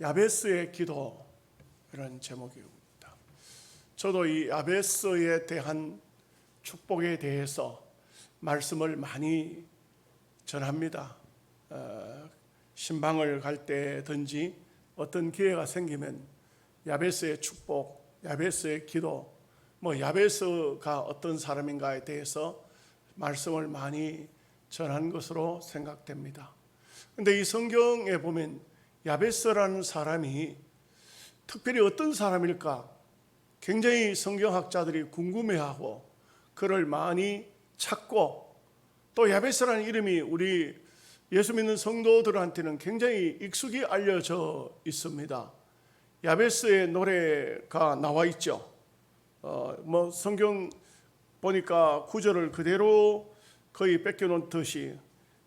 야베스의 기도, 이런 제목입니다. 저도 이 야베스에 대한 축복에 대해서 말씀을 많이 전합니다. 신방을 갈 때든지 어떤 기회가 생기면 야베스의 축복, 야베스의 기도, 야베스가 어떤 사람인가에 대해서 말씀을 많이 전한 것으로 생각됩니다. 그런데 이 성경에 보면 야베스라는 사람이 특별히 어떤 사람일까 굉장히 성경학자들이 궁금해하고 그를 많이 찾고, 또 야베스라는 이름이 우리 예수 믿는 성도들한테는 굉장히 익숙히 알려져 있습니다. 야베스의 노래가 나와 있죠. 성경 보니까 구절을 그대로 거의 뺏겨놓듯이,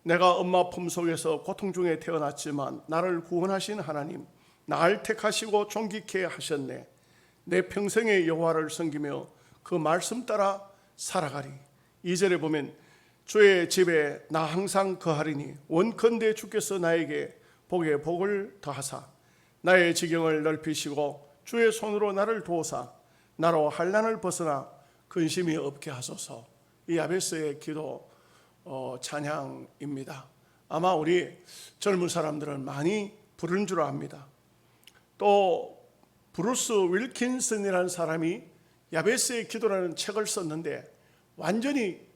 내가 엄마 품속에서 고통 중에 태어났지만 나를 구원하신 하나님, 나를 택하시고 존귀케 하셨네. 내 평생의 여호와를 섬기며 그 말씀 따라 살아가리. 2절에 보면 주의 집에 나 항상 거하리니 원컨대 주께서 나에게 복에 복을 더하사 나의 지경을 넓히시고 주의 손으로 나를 도우사 나로 환난을 벗어나 근심이 없게 하소서. 이 야베스의 기도 찬양입니다. 아마 우리 젊은 사람들은 많이 부르는 줄 압니다. 또 브루스 윌킨슨이라는 사람이 야베스의 기도라는 책을 썼는데 완전히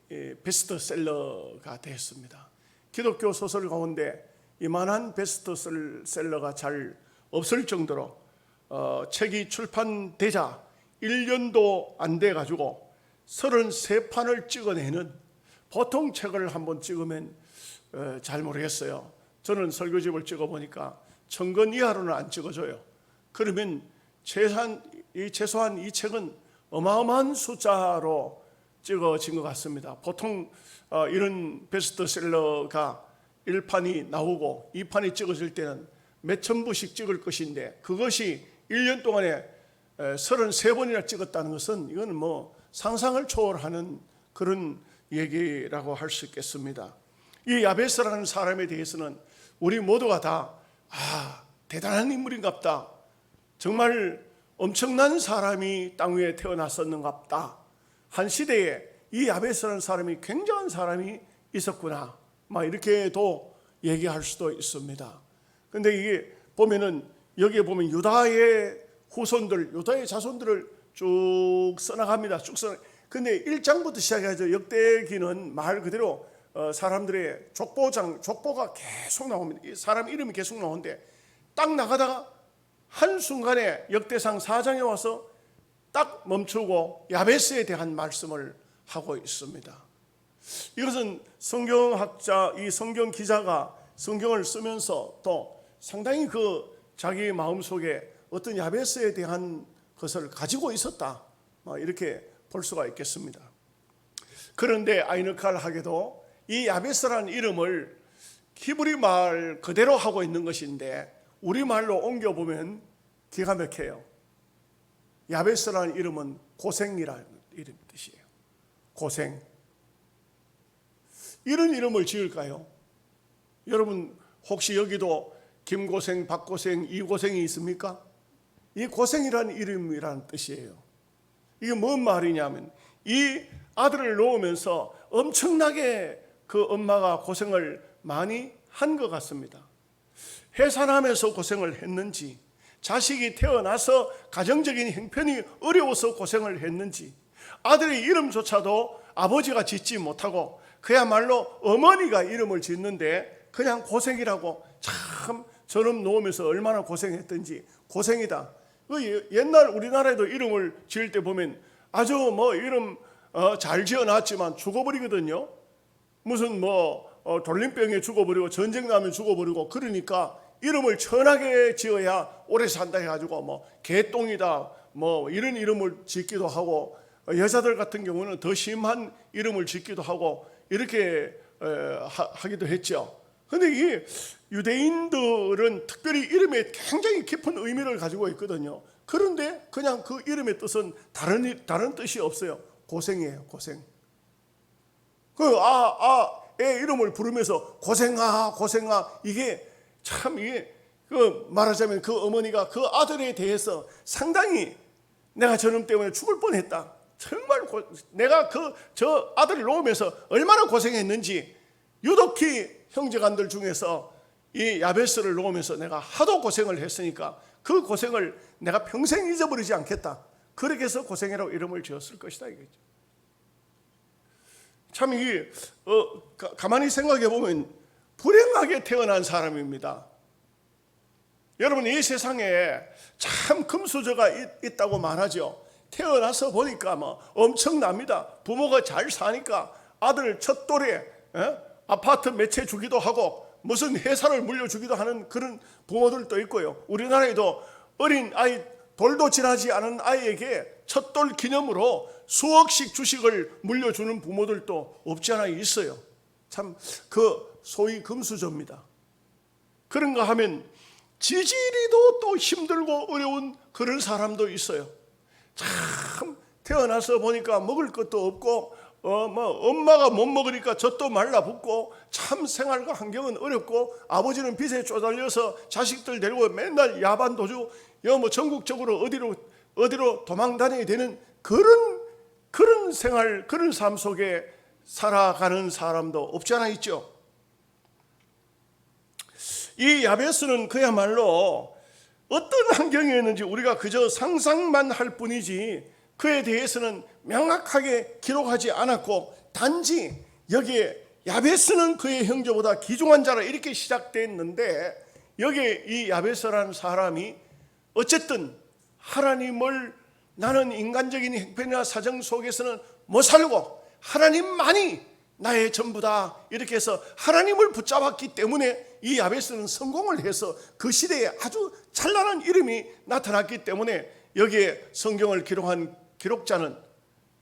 베스트셀러가 됐습니다. 기독교 소설 가운데 이만한 베스트셀러가 잘 없을 정도로 책이 출판되자 1년도 안 돼가지고 33판을 찍어내는, 보통 책을 한번 찍으면 잘 모르겠어요. 저는 설교집을 찍어보니까 1000권 이하로는 안 찍어줘요. 그러면 최소한 이 책은 어마어마한 숫자로 찍어진 것 같습니다. 보통 이런 베스트셀러가 1판이 나오고 2판이 찍어질 때는 몇천 부씩 찍을 것인데, 그것이 1년 동안에 33번이나 찍었다는 것은 이건 상상을 초월하는 그런 얘기라고 할 수 있겠습니다. 이 야베스라는 사람에 대해서는 우리 모두가 다 대단한 인물인갑다, 정말 엄청난 사람이 땅 위에 태어났었는갑다 한 시대에 이 야베스라는 사람이 굉장한 사람이 있었구나, 이렇게도 얘기할 수도 있습니다. 그런데 이게 보면은 여기에 보면 유다의 후손들, 유다의 자손들을 쭉 써나갑니다. 근데 1장부터 시작해서 역대기는 말 그대로 사람들의 족보가 계속 나옵니다. 사람 이름이 계속 나오는데 딱 나가다가 한순간에 역대상 4장에 와서 딱 멈추고 야베스에 대한 말씀을 하고 있습니다. 이것은 성경학자, 이 성경 기자가 성경을 쓰면서 또 상당히 자기 마음속에 어떤 야베스에 대한 것을 가지고 있었다, 이렇게 볼 수가 있겠습니다. 그런데 아이러니컬하게도 이 야베스라는 이름을 히브리 말 그대로 하고 있는 것인데 우리말로 옮겨보면 기가 막혀요. 야베스라는 이름은 고생이라는 이름 뜻이에요. 고생. 이런 이름을 지을까요? 여러분 혹시 여기도 김고생, 박고생, 이고생이 있습니까? 이 고생이라는 이름이라는 뜻이에요. 이게 뭔 말이냐면 이 아들을 놓으면서 엄청나게 그 엄마가 고생을 많이 한 것 같습니다. 해산하면서 고생을 했는지, 자식이 태어나서 가정적인 형편이 어려워서 고생을 했는지, 아들의 이름조차도 아버지가 짓지 못하고 그야말로 어머니가 이름을 짓는데 그냥 고생이라고, 참 저놈 놓으면서 얼마나 고생했던지, 고생이다. 옛날 우리나라에도 이름을 지을 때 보면 아주 이름 잘 지어놨지만 죽어버리거든요. 무슨 돌림병에 죽어버리고 전쟁 나면 죽어버리고, 그러니까 이름을 천하게 지어야 오래 산다 해가지고 개똥이다 이런 이름을 짓기도 하고, 여자들 같은 경우는 더 심한 이름을 짓기도 하고 이렇게 하기도 했죠. 그런데 이 유대인들은 특별히 이름에 굉장히 깊은 의미를 가지고 있거든요. 그런데 그냥 그 이름의 뜻은 다른 뜻이 없어요. 고생이에요, 고생. 애 이름을 부르면서 고생아, 고생아, 이게 말하자면 그 어머니가 그 아들에 대해서 상당히 내가 저놈 때문에 죽을 뻔했다. 정말 내가 저 아들을 놓으면서 얼마나 고생했는지, 유독히 형제간들 중에서 이 야베스를 놓으면서 내가 하도 고생을 했으니까 그 고생을 내가 평생 잊어버리지 않겠다. 그렇게 해서 고생이라고 이름을 지었을 것이다 이거죠. 참 이게 가만히 생각해 보면 불행하게 태어난 사람입니다. 여러분, 이 세상에 참 금수저가 있다고 말하죠. 태어나서 보니까 뭐 엄청납니다. 부모가 잘 사니까 아들 첫 돌에 아파트 몇 채 주기도 하고 무슨 회사를 물려주기도 하는 그런 부모들도 있고요. 우리나라에도 어린 아이, 돌도 지나지 않은 아이에게 첫 돌 기념으로 수억씩 주식을 물려주는 부모들도 없지 않아 있어요. 참 그 소위 금수저입니다. 그런가 하면 지지리도 또 힘들고 어려운 그런 사람도 있어요. 참 태어나서 보니까 먹을 것도 없고 엄마가 못 먹으니까 젖도 말라붙고 참 생활과 환경은 어렵고 아버지는 빚에 쪼달려서 자식들 데리고 맨날 야반 도주 전국적으로 어디로 도망 다녀야 되는 그런 생활, 그런 삶 속에 살아가는 사람도 없지 않아 있죠. 이 야베스는 그야말로 어떤 환경이었는지 우리가 그저 상상만 할 뿐이지 그에 대해서는 명확하게 기록하지 않았고, 단지 여기에 야베스는 그의 형제보다 귀중한 자라 이렇게 시작됐는데, 여기에 이 야베스라는 사람이 어쨌든 하나님을 나는 인간적인 형편이나 사정 속에서는 못 살고 하나님만이 나의 전부다 이렇게 해서 하나님을 붙잡았기 때문에 이 야베스는 성공을 해서 그 시대에 아주 찬란한 이름이 나타났기 때문에 여기에 성경을 기록한 기록자는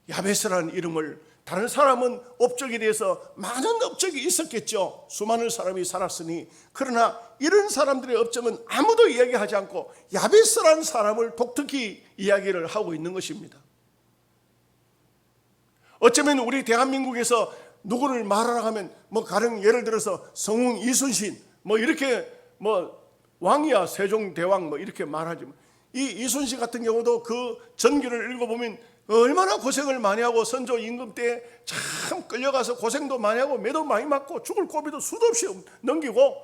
야베스라는 이름을, 다른 사람은 업적에 대해서 많은 업적이 있었겠죠. 수많은 사람이 살았으니. 그러나 이런 사람들의 업적은 아무도 이야기하지 않고 야베스라는 사람을 독특히 이야기를 하고 있는 것입니다. 어쩌면 우리 대한민국에서 누구를 말하라 하면 가령 예를 들어서 성웅 이순신 이렇게 왕이야 세종대왕 이렇게 말하지. 이 이순신 같은 경우도 그 전기를 읽어보면 얼마나 고생을 많이 하고 선조 임금 때 참 끌려가서 고생도 많이 하고 매도 많이 맞고 죽을 고비도 수도 없이 넘기고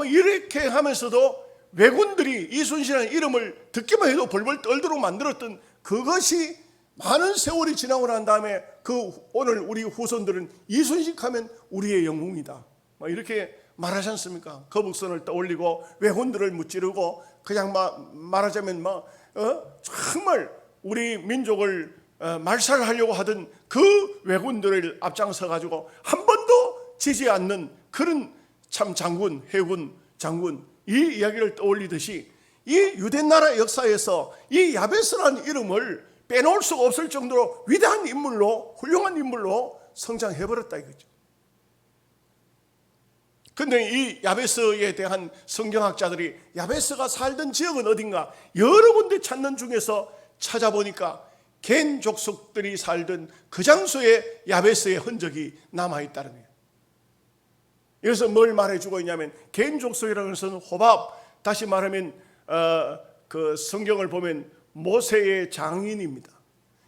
이렇게 하면서도 왜군들이 이순신이라는 이름을 듣기만 해도 벌벌 떨도록 만들었던 그것이 많은 세월이 지나고 난 다음에 오늘 우리 후손들은 이순신 하면 우리의 영웅이다 이렇게 말하지 않습니까? 거북선을 떠올리고 왜군들을 무찌르고 그냥 말하자면 정말 우리 민족을 말살하려고 하던 그 왜군들을 앞장서 가지고 한 번도 지지 않는 그런 참 장군, 해군 장군, 이 이야기를 떠올리듯이 이 유대나라 역사에서 이 야베스라는 이름을 빼놓을 수가 없을 정도로 위대한 인물로, 훌륭한 인물로 성장해버렸다 이거죠. 근데 이 야베스에 대한 성경학자들이 야베스가 살던 지역은 어딘가 여러 군데 찾는 중에서 찾아보니까 겐 족속들이 살던 그 장소에 야베스의 흔적이 남아있다는 거예요. 여기서 뭘 말해주고 있냐면 겐 족속이라는 것은 호밥, 다시 말하면 그 성경을 보면 모세의 장인입니다.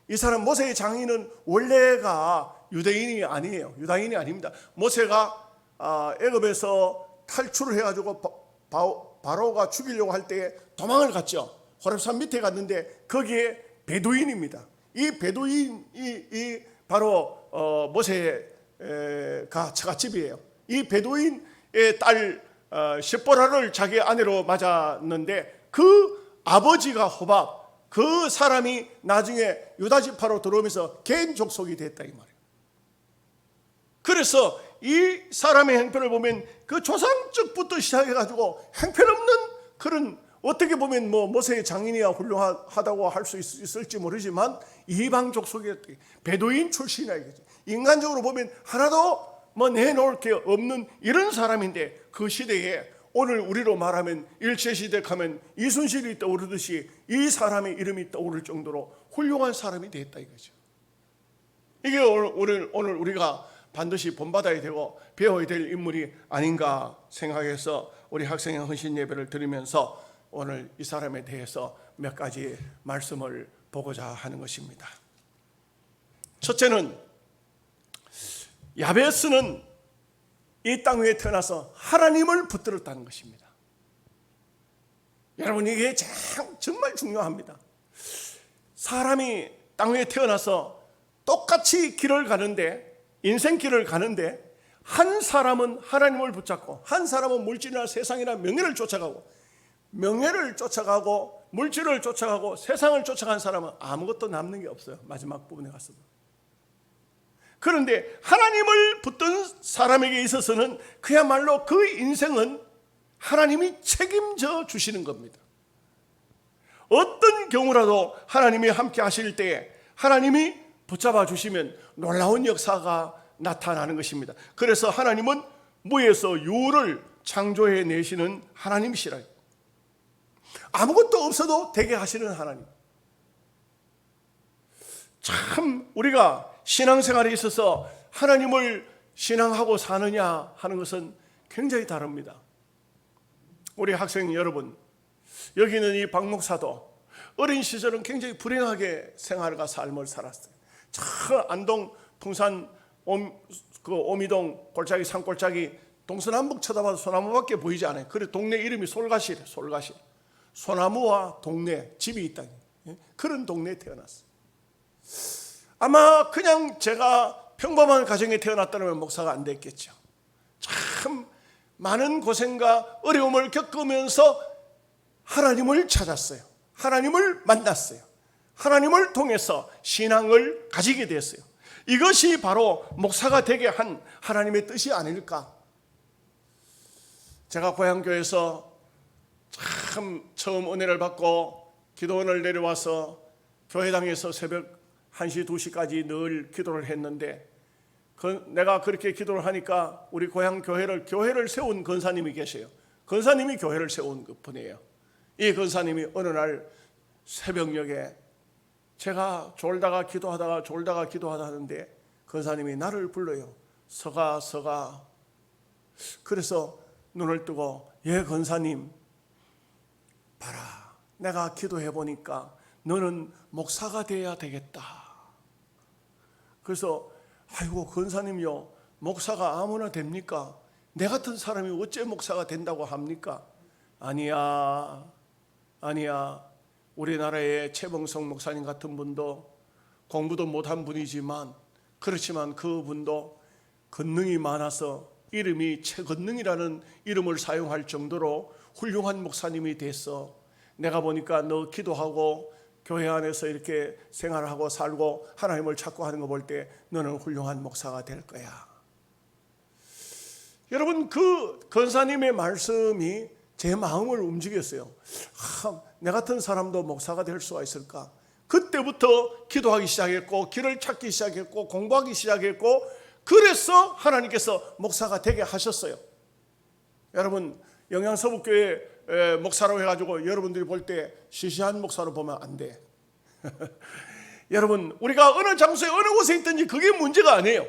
이 사람 모세의 장인은 원래가 유대인이 아니에요. 유다인이 아닙니다. 모세가 애굽에서 탈출을 해가지고 바로가 죽이려고 할 때에 도망을 갔죠. 호렙산 밑에 갔는데 거기에 베두인입니다. 이 베두인이 바로 모세가 처갓집이에요. 이 베두인의 딸 십보라를 자기 아내로 맞았는데 그 아버지가 호밥, 그 사람이 나중에 유다 지파로 들어오면서 겐 족속이 됐다 이 말이에요. 그래서 이 사람의 형편을 보면 그 조상적부터 시작해가지고 형편없는 그런, 어떻게 보면 모세의 장인이야 훌륭하다고 할 수 있을지 모르지만 이방 족속의 베두인 출신이야 이거지. 인간적으로 보면 하나도 내놓을 게 없는 이런 사람인데, 그 시대에 오늘 우리로 말하면 일제시대 하면 이순신이 떠오르듯이 이 사람의 이름이 떠오를 정도로 훌륭한 사람이 됐다 이거죠. 이게 오늘 우리가 반드시 본받아야 되고 배워야 될 인물이 아닌가 생각해서 우리 학생의 헌신 예배를 드리면서 오늘 이 사람에 대해서 몇 가지 말씀을 보고자 하는 것입니다. 첫째는 야베스는 이 땅 위에 태어나서 하나님을 붙들었다는 것입니다. 여러분, 이게 정말 중요합니다. 사람이 땅 위에 태어나서 똑같이 길을 가는데, 인생길을 가는데, 한 사람은 하나님을 붙잡고 한 사람은 물질이나 세상이나 명예를 쫓아가고, 명예를 쫓아가고 물질을 쫓아가고 세상을 쫓아간 사람은 아무것도 남는 게 없어요. 마지막 부분에 가서도. 그런데 하나님을 붙든 사람에게 있어서는 그야말로 그 인생은 하나님이 책임져 주시는 겁니다. 어떤 경우라도 하나님이 함께 하실 때에 하나님이 붙잡아 주시면 놀라운 역사가 나타나는 것입니다. 그래서 하나님은 무에서 유를 창조해 내시는 하나님이시라. 아무것도 없어도 되게 하시는 하나님. 참 우리가 신앙생활에 있어서 하나님을 신앙하고 사느냐 하는 것은 굉장히 다릅니다. 우리 학생 여러분, 여기 있는 이 박 목사도 어린 시절은 굉장히 불행하게 생활과 삶을 살았어요. 저 안동 풍산 오미동 골짜기 산골짜기 동서남북 쳐다봐도 소나무밖에 보이지 않아요. 그래 동네 이름이 솔가시래. 솔가시. 소나무와 동네 집이 있다. 그런 동네에 태어났어요. 아마 그냥 제가 평범한 가정에 태어났다면 목사가 안 됐겠죠. 참 많은 고생과 어려움을 겪으면서 하나님을 찾았어요. 하나님을 만났어요. 하나님을 통해서 신앙을 가지게 됐어요. 이것이 바로 목사가 되게 한 하나님의 뜻이 아닐까. 제가 고향교회에서 참 처음 은혜를 받고 기도원을 내려와서 교회당에서 새벽 1시, 2시까지 늘 기도를 했는데 내가 그렇게 기도를 하니까 우리 고향 교회를 세운 권사님이 계세요. 권사님이 교회를 세운 분이에요. 이 권사님이 어느 날 새벽녘에 제가 졸다가 기도하다 하는데 권사님이 나를 불러요. 서가. 그래서 눈을 뜨고, 예 권사님, 봐라, 내가 기도해 보니까 너는 목사가 돼야 되겠다. 그래서 아이고 권사님요, 목사가 아무나 됩니까? 내 같은 사람이 어째 목사가 된다고 합니까? 아니야. 우리나라의 최봉성 목사님 같은 분도 공부도 못한 분이지만 그렇지만 그분도 권능이 많아서 이름이 최권능이라는 이름을 사용할 정도로 훌륭한 목사님이 됐어. 내가 보니까 너 기도하고 교회 안에서 이렇게 생활하고 살고 하나님을 찾고 하는 거 볼 때 너는 훌륭한 목사가 될 거야. 여러분, 그 권사님의 말씀이 제 마음을 움직였어요. 내 같은 사람도 목사가 될 수가 있을까? 그때부터 기도하기 시작했고 길을 찾기 시작했고 공부하기 시작했고, 그래서 하나님께서 목사가 되게 하셨어요. 여러분, 영양서북교회 목사로 해가지고 여러분들이 볼 때 시시한 목사로 보면 안 돼. 여러분, 우리가 어느 장소에 어느 곳에 있든지 그게 문제가 아니에요.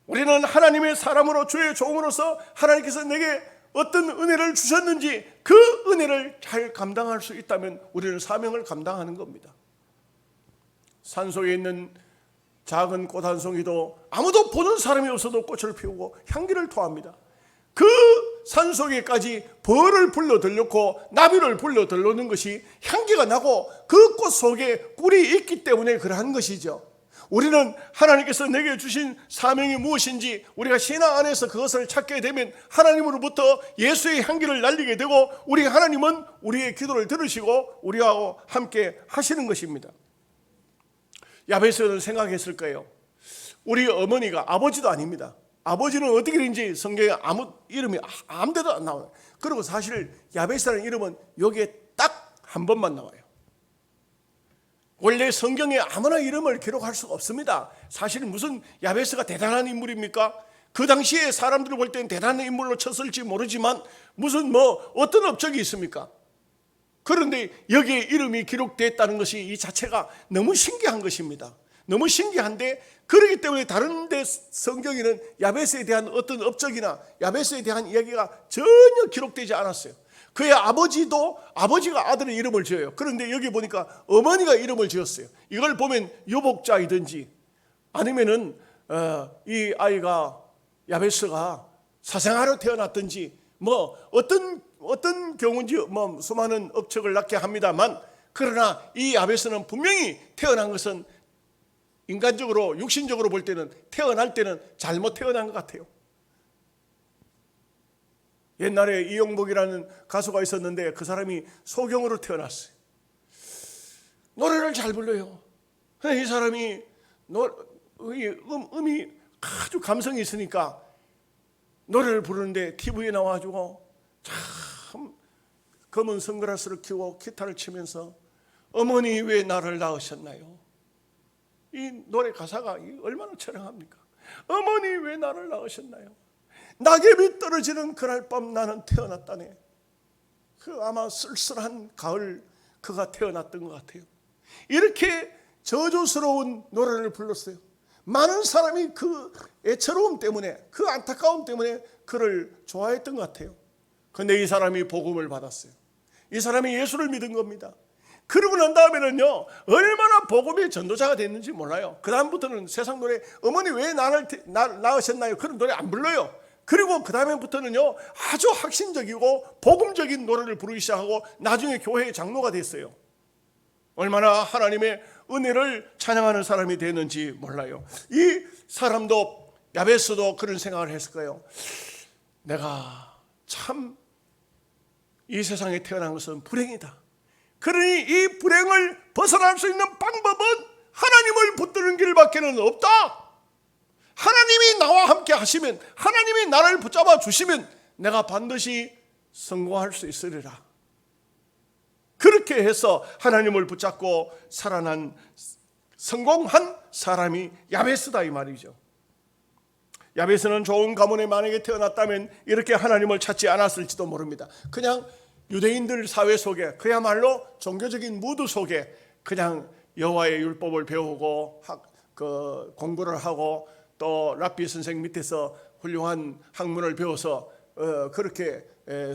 우리는 하나님의 사람으로 주의 종으로서 하나님께서 내게 어떤 은혜를 주셨는지 그 은혜를 잘 감당할 수 있다면 우리는 사명을 감당하는 겁니다. 산속에 있는 작은 꽃 한 송이도 아무도 보는 사람이 없어도 꽃을 피우고 향기를 토합니다. 그 산속에까지 벌을 불러들였고 나비를 불러들여놓는 것이 향기가 나고 그 꽃 속에 꿀이 있기 때문에 그러한 것이죠. 우리는 하나님께서 내게 주신 사명이 무엇인지 우리가 신앙 안에서 그것을 찾게 되면 하나님으로부터 예수의 향기를 날리게 되고, 우리 하나님은 우리의 기도를 들으시고 우리하고 함께 하시는 것입니다. 야베스는 생각했을 거예요. 우리 어머니가, 아버지도 아닙니다. 아버지는 어떻게 되는지 성경에 아무 이름이 아무데도 안 나와요. 그리고 사실 야베스라는 이름은 여기에 딱 한 번만 나와요. 원래 성경에 아무나 이름을 기록할 수가 없습니다. 사실 무슨 야베스가 대단한 인물입니까? 그 당시에 사람들이 볼 때는 대단한 인물로 쳤을지 모르지만 무슨 어떤 업적이 있습니까? 그런데 여기에 이름이 기록됐다는 것이 이 자체가 너무 신기한 것입니다. 너무 신기한데, 그렇기 때문에 다른 데 성경에는 야베스에 대한 어떤 업적이나 야베스에 대한 이야기가 전혀 기록되지 않았어요. 그의 아버지가 아들의 이름을 지어요. 그런데 여기 보니까 어머니가 이름을 지었어요. 이걸 보면 유복자이든지 아니면은 이 아이가 야베스가 사생아로 태어났든지 뭐 어떤 경우인지 뭐 수많은 억측을 낳게 합니다만, 그러나 이 야베스는 분명히 태어난 것은 인간적으로 육신적으로 볼 때는 태어날 때는 잘못 태어난 것 같아요. 옛날에 이용복이라는 가수가 있었는데 그 사람이 소경으로 태어났어요. 노래를 잘 불러요. 이 사람이 음이 아주 감성이 있으니까 노래를 부르는데 TV에 나와가지고 참 검은 선글라스를 끼고 기타를 치면서 어머니 왜 나를 낳으셨나요? 이 노래 가사가 얼마나 처량합니까? 어머니 왜 나를 낳으셨나요? 낙엽이 떨어지는 그날 밤 나는 태어났다네. 그 아마 쓸쓸한 가을 그가 태어났던 것 같아요. 이렇게 저주스러운 노래를 불렀어요. 많은 사람이 그 애처로움 때문에, 그 안타까움 때문에 그를 좋아했던 것 같아요. 그런데 이 사람이 복음을 받았어요. 이 사람이 예수를 믿은 겁니다. 그러고 난 다음에는요, 얼마나 복음의 전도자가 됐는지 몰라요. 그 다음부터는 세상 노래, 어머니 왜 나를 낳으셨나요? 그런 노래 안 불러요. 그리고 그 다음부터는요, 아주 확신적이고 복음적인 노래를 부르기 시작하고 나중에 교회의 장로가 됐어요. 얼마나 하나님의 은혜를 찬양하는 사람이 됐는지 몰라요. 이 사람도, 야베스도 그런 생각을 했을 거예요. 내가 참 이 세상에 태어난 것은 불행이다. 그러니 이 불행을 벗어날 수 있는 방법은 하나님을 붙드는 길밖에는 없다. 하나님이 나와 함께 하시면, 하나님이 나를 붙잡아 주시면 내가 반드시 성공할 수 있으리라. 그렇게 해서 하나님을 붙잡고 살아난, 성공한 사람이 야베스다 이 말이죠. 야베스는 좋은 가문에 만약에 태어났다면 이렇게 하나님을 찾지 않았을지도 모릅니다. 그냥 유대인들 사회 속에, 그야말로 종교적인 무드 속에 그냥 여호와의 율법을 배우고 공부를 하고 또 랍비 선생 밑에서 훌륭한 학문을 배워서 그렇게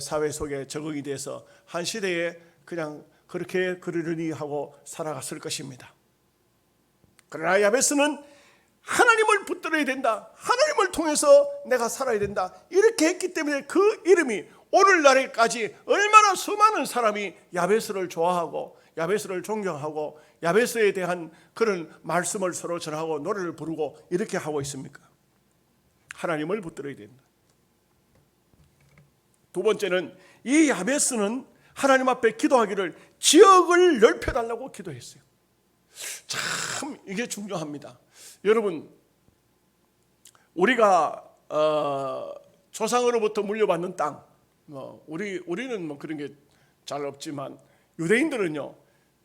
사회 속에 적응이 돼서 한 시대에 그냥 그렇게 그러려니 하고 살아갔을 것입니다. 그러나 야베스는 하나님을 붙들어야 된다, 하나님을 통해서 내가 살아야 된다, 이렇게 했기 때문에 그 이름이 오늘날에까지 얼마나 수많은 사람이 야베스를 좋아하고 야베스를 존경하고 야베스에 대한 그런 말씀을 서로 전하고 노래를 부르고 이렇게 하고 있습니까? 하나님을 붙들어야 된다. 두 번째는 이 야베스는 하나님 앞에 기도하기를 지역을 넓혀달라고 기도했어요. 참 이게 중요합니다. 여러분, 우리가 조상으로부터 물려받는 땅, 우리는 뭐 그런 게 잘 없지만 유대인들은요,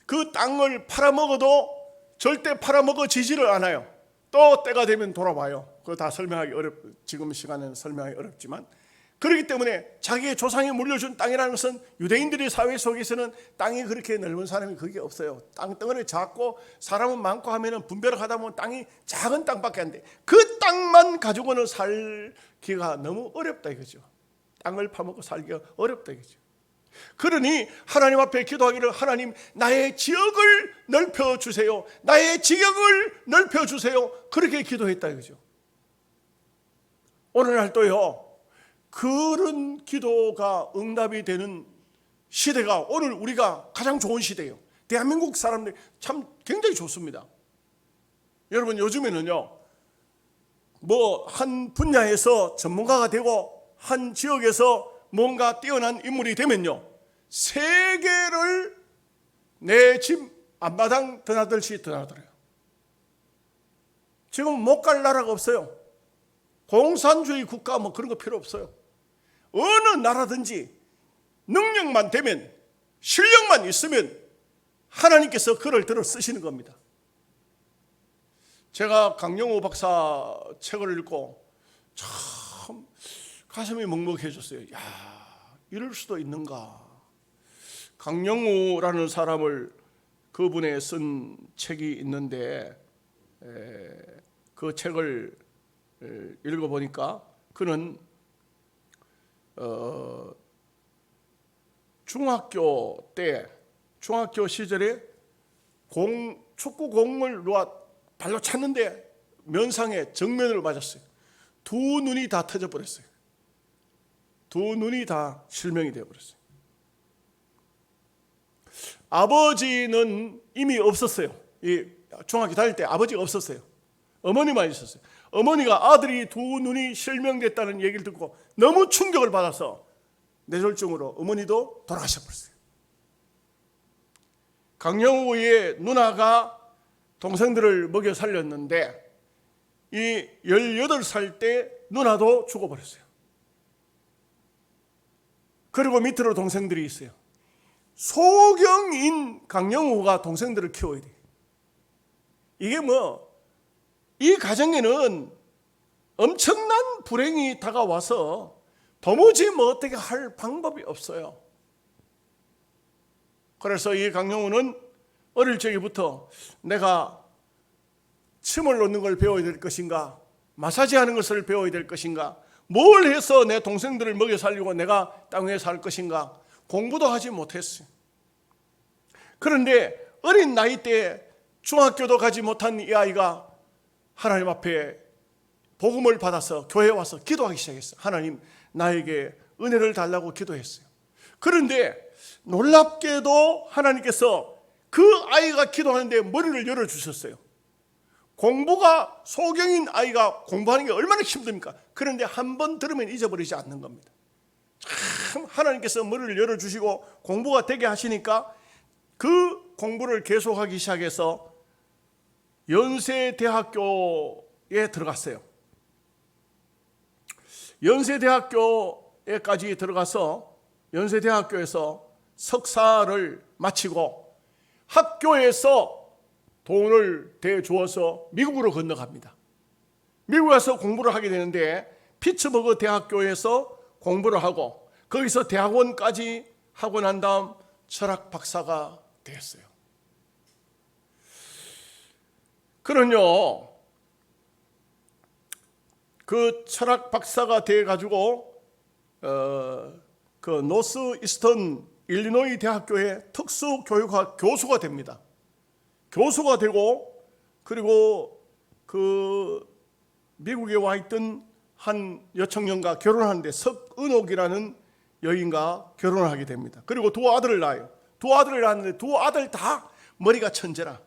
그 땅을 팔아먹어도 절대 팔아먹어지지를 않아요. 또 때가 되면 돌아와요. 그거 다 설명하기 지금 시간에는 설명하기 어렵지만, 그렇기 때문에 자기의 조상이 물려준 땅이라는 것은, 유대인들의 사회 속에서는 땅이 그렇게 넓은 사람이 그게 없어요. 땅덩어리 작고 사람은 많고 하면은 분배를 하다 보면 땅이 작은 땅밖에 안 돼. 그 땅만 가지고는 살기가 너무 어렵다 이거죠. 땅을 파먹고 살기가 어렵다 이거죠. 그러니 하나님 앞에 기도하기를, 하나님 나의 지역을 넓혀주세요, 나의 지역을 넓혀주세요, 그렇게 기도했다 이거죠. 오늘날도요, 그런 기도가 응답이 되는 시대가 오늘 우리가 가장 좋은 시대예요. 대한민국 사람들 참 굉장히 좋습니다. 여러분, 요즘에는요, 뭐 한 분야에서 전문가가 되고 한 지역에서 뭔가 뛰어난 인물이 되면요, 세계를 내 집 앞마당 드나들듯이 드나들어요. 지금 못 갈 나라가 없어요. 공산주의 국가 뭐 그런 거 필요 없어요. 어느 나라든지 능력만 되면, 실력만 있으면 하나님께서 그를 들어 쓰시는 겁니다. 제가 강영호 박사 책을 읽고 참 가슴이 먹먹해졌어요. 야, 이럴 수도 있는가. 강영호라는 사람을, 그분의 쓴 책이 있는데 그 책을 읽어보니까 그는 중학교 시절에 축구 공을 누가 발로 찼는데 면상에 정면을 맞았어요. 두 눈이 다 터져버렸어요. 두 눈이 다 실명이 되어버렸어요. 아버지는 이미 없었어요. 이 중학교 다닐 때 아버지가 없었어요. 어머니만 있었어요. 어머니가 아들이 두 눈이 실명됐다는 얘기를 듣고 너무 충격을 받아서 뇌졸중으로 어머니도 돌아가셔버렸어요. 강영우의 누나가 동생들을 먹여 살렸는데 이 18살 때 누나도 죽어버렸어요. 그리고 밑으로 동생들이 있어요. 소경인 강영우가 동생들을 키워야 돼요. 이게 이 가정에는 엄청난 불행이 다가와서 도무지 어떻게 할 방법이 없어요. 그래서 이 강영우는 어릴 적부터 내가 침을 놓는 걸 배워야 될 것인가, 마사지 하는 것을 배워야 될 것인가, 뭘 해서 내 동생들을 먹여 살리고 내가 땅 위에 살 것인가, 공부도 하지 못했어요. 그런데 어린 나이 때 중학교도 가지 못한 이 아이가 하나님 앞에 복음을 받아서 교회에 와서 기도하기 시작했어요. 하나님, 나에게 은혜를 달라고 기도했어요. 그런데 놀랍게도 하나님께서 그 아이가 기도하는데 머리를 열어주셨어요. 공부가 소경인 아이가 공부하는 게 얼마나 힘듭니까? 그런데 한 번 들으면 잊어버리지 않는 겁니다. 참 하나님께서 머리를 열어주시고 공부가 되게 하시니까 그 공부를 계속하기 시작해서 연세대학교에 들어갔어요. 연세대학교에까지 들어가서 연세대학교에서 석사를 마치고 학교에서 돈을 대주어서 미국으로 건너갑니다. 미국에 가서 공부를 하게 되는데 피츠버그 대학교에서 공부를 하고 거기서 대학원까지 하고 난 다음 철학 박사가 되었어요. 그는요, 그 철학 박사가 돼가지고 그 노스 이스턴 일리노이 대학교의 특수교육학 교수가 됩니다. 교수가 되고 그리고 그 미국에 와 있던 한 여청년과 결혼하는데 석은옥이라는 여인과 결혼을 하게 됩니다. 그리고 두 아들을 낳아요. 두 아들을 낳았는데 두 아들 다 머리가 천재라.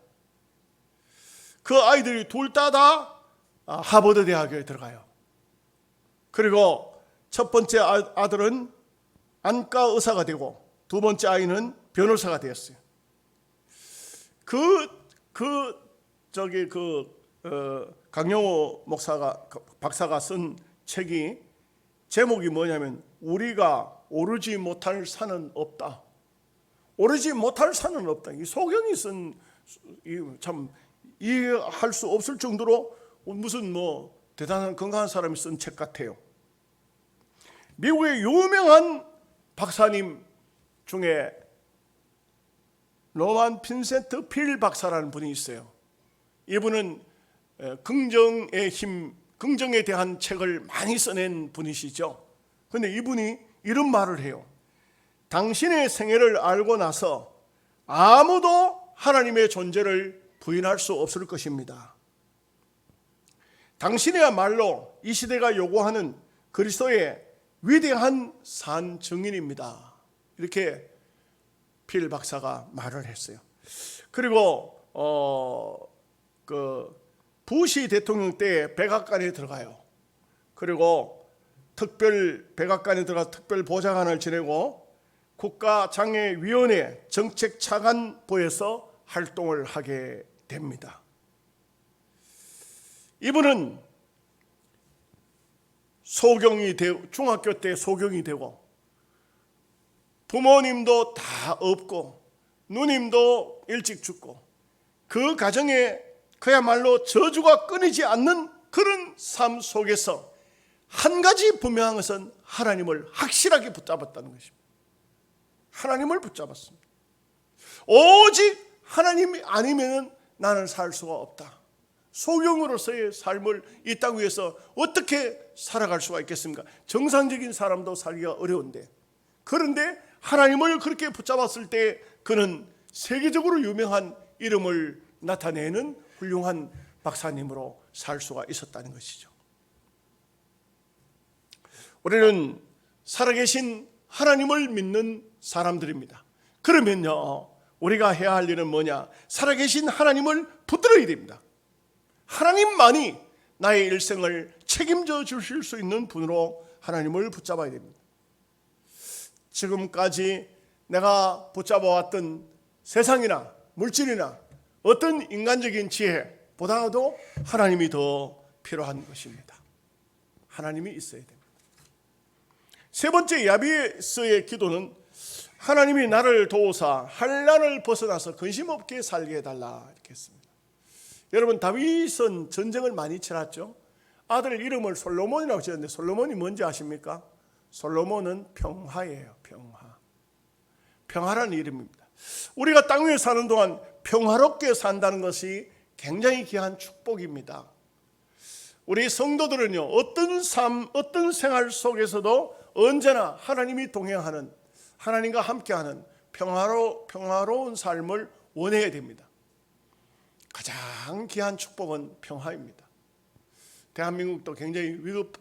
그 아이들이 둘 다 하버드 대학교에 들어가요. 그리고 첫 번째 아들은 안과 의사가 되고 두 번째 아이는 변호사가 되었어요. 강영호 박사가 쓴 책이 제목이 뭐냐면 우리가 오르지 못할 산은 없다. 오르지 못할 산은 없다. 이 소경이 쓴 참 이해할 수 없을 정도로 무슨 대단한 건강한 사람이 쓴 책 같아요. 미국의 유명한 박사님 중에 로만 빈센트 필 박사라는 분이 있어요. 이분은 긍정의 힘, 긍정에 대한 책을 많이 써낸 분이시죠. 그런데 이분이 이런 말을 해요. 당신의 생애를 알고 나서 아무도 하나님의 존재를 부인할 수 없을 것입니다. 당신이야말로 이 시대가 요구하는 그리스도의 위대한 산 증인입니다. 이렇게 필 박사가 말을 했어요. 그리고 부시 대통령 때 백악관에 들어가요. 그리고 특별 백악관에 들어가 특별 보좌관을 지내고 국가장애위원회 정책차관부에서 활동을 하게 됩니다. 이분은 중학교 때 소경이 되고 부모님도 다 없고 누님도 일찍 죽고 그 가정에 그야말로 저주가 끊이지 않는 그런 삶 속에서 한 가지 분명한 것은 하나님을 확실하게 붙잡았다는 것입니다. 하나님을 붙잡았습니다. 오직 하나님이 아니면 나는 살 수가 없다. 소경으로서의 삶을 이 땅 위에서 어떻게 살아갈 수가 있겠습니까? 정상적인 사람도 살기가 어려운데, 그런데 하나님을 그렇게 붙잡았을 때 그는 세계적으로 유명한 이름을 나타내는 훌륭한 박사님으로 살 수가 있었다는 것이죠. 우리는 살아계신 하나님을 믿는 사람들입니다. 그러면요, 우리가 해야 할 일은 뭐냐? 살아계신 하나님을 붙들어야 됩니다. 하나님만이 나의 일생을 책임져 주실 수 있는 분으로 하나님을 붙잡아야 됩니다. 지금까지 내가 붙잡아왔던 세상이나 물질이나 어떤 인간적인 지혜보다도 하나님이 더 필요한 것입니다. 하나님이 있어야 됩니다. 세 번째, 야베스의 기도는 하나님이 나를 도우사 환난을 벗어나서 근심 없게 살게 해달라 이렇게 했습니다. 여러분, 다윗은 전쟁을 많이 치렀죠. 아들 이름을 솔로몬이라고 지었는데 솔로몬이 뭔지 아십니까? 솔로몬은 평화예요. 평화라는 이름입니다. 우리가 땅 위에 사는 동안 평화롭게 산다는 것이 굉장히 귀한 축복입니다. 우리 성도들은요, 어떤 삶, 어떤 생활 속에서도 언제나 하나님이 동행하는, 하나님과 함께하는 평화로운 삶을 원해야 됩니다. 가장 귀한 축복은 평화입니다. 대한민국도 굉장히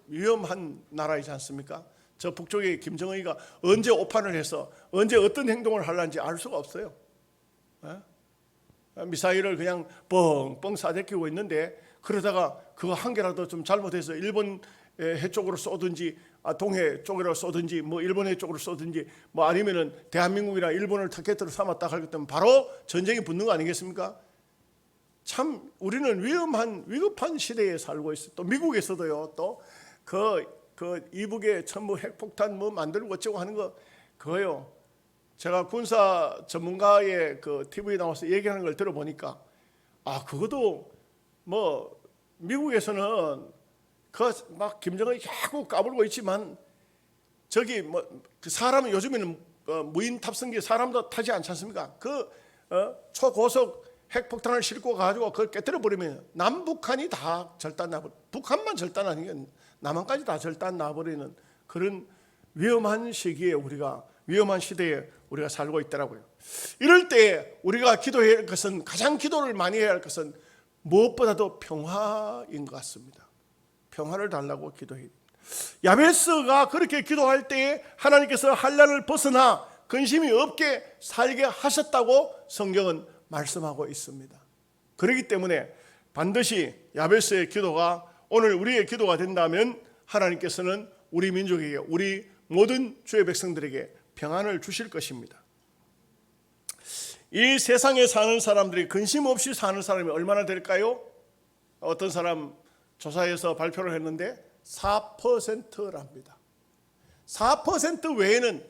위험한 나라이지 않습니까? 저 북쪽에 김정은이가 언제 오판을 해서 언제 어떤 행동을 하려는지 알 수가 없어요. 미사일을 그냥 뻥뻥 쏴대끼고 있는데, 그러다가 그거 한 개라도 좀 잘못해서 일본 해 쪽으로 쏘든지 동해 쪽으로 쏘든지 뭐 일본해 쪽으로 쏘든지 뭐 아니면은 대한민국이나 일본을 타겟으로 삼았다 할 것 때문에 바로 전쟁이 붙는 거 아니겠습니까? 참 우리는 위급한 시대에 살고 있어요. 또 미국에서도요, 또 그 이북에 전부 핵폭탄 뭐 만들고 어쩌고 하는 거 그거요. 제가 군사 전문가의 그 TV에 나와서 얘기하는 걸 들어보니까 그것도 뭐 미국에서는 그 막 김정은이 자꾸 까불고 있지만 저기 뭐 그 사람은 요즘에는 무인 탑승기 사람도 타지 않지 않습니까? 그 초고속 핵폭탄을 싣고 가지고 그걸 깨뜨려 버리면 남북한이 다 절단 나버려. 북한만 절단 아니면 남한까지 다 절단 나버리는 그런 위험한 시기에 위험한 시대에 우리가 살고 있더라고요. 이럴 때 우리가 기도해야 할 것은, 가장 기도를 많이 해야 할 것은 무엇보다도 평화인 것 같습니다. 평화를 달라고 기도해야 됩니다. 야베스가 그렇게 기도할 때에 하나님께서 환난을 벗어나 근심이 없게 살게 하셨다고 성경은 말씀하고 있습니다. 그렇기 때문에 반드시 야베스의 기도가 오늘 우리의 기도가 된다면 하나님께서는 우리 민족에게, 우리 모든 주의 백성들에게 평안을 주실 것입니다. 이 세상에 사는 사람들이 근심 없이 사는 사람이 얼마나 될까요? 어떤 사람 조사에서 발표를 했는데 4%랍니다. 4% 외에는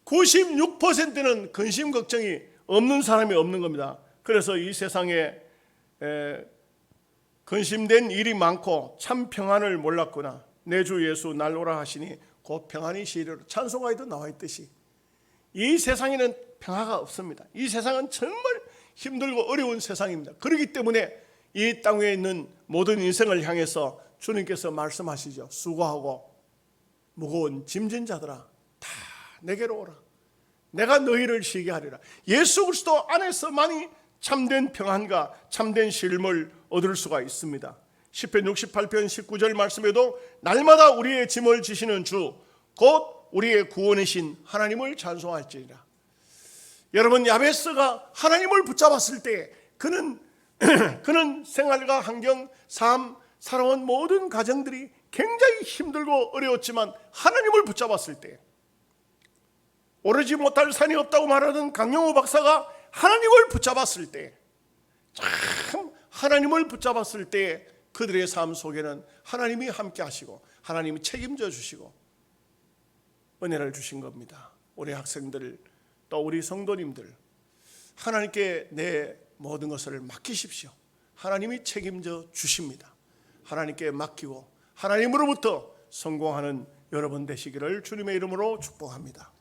96%는 근심 걱정이 없는 사람이 없는 겁니다. 그래서 이 세상에 근심된 일이 많고 참 평안을 몰랐구나. 내 주 예수 날 오라 하시니 곧 평안이 시리라. 찬송가에도 나와 있듯이 이 세상에는 평화가 없습니다. 이 세상은 정말 힘들고 어려운 세상입니다. 그렇기 때문에 이 땅 위에 있는 모든 인생을 향해서 주님께서 말씀하시죠. 수고하고 무거운 짐진 자들아 다 내게로 오라. 내가 너희를 쉬게 하리라. 예수 그리스도 안에서만이 참된 평안과 참된 쉼을 얻을 수가 있습니다. 시편 68편 19절 말씀에도 날마다 우리의 짐을 지시는 주 곧 우리의 구원이신 하나님을 찬송할지니라. 여러분, 야베스가 하나님을 붙잡았을 때 그는 생활과 환경, 삶, 살아온 모든 가정들이 굉장히 힘들고 어려웠지만 하나님을 붙잡았을 때, 오르지 못할 산이 없다고 말하는 강영호 박사가 하나님을 붙잡았을 때, 참 하나님을 붙잡았을 때 그들의 삶 속에는 하나님이 함께 하시고 하나님이 책임져 주시고 은혜를 주신 겁니다. 우리 학생들, 또 우리 성도님들, 하나님께 내 모든 것을 맡기십시오. 하나님이 책임져 주십니다. 하나님께 맡기고 하나님으로부터 성공하는 여러분 되시기를 주님의 이름으로 축복합니다.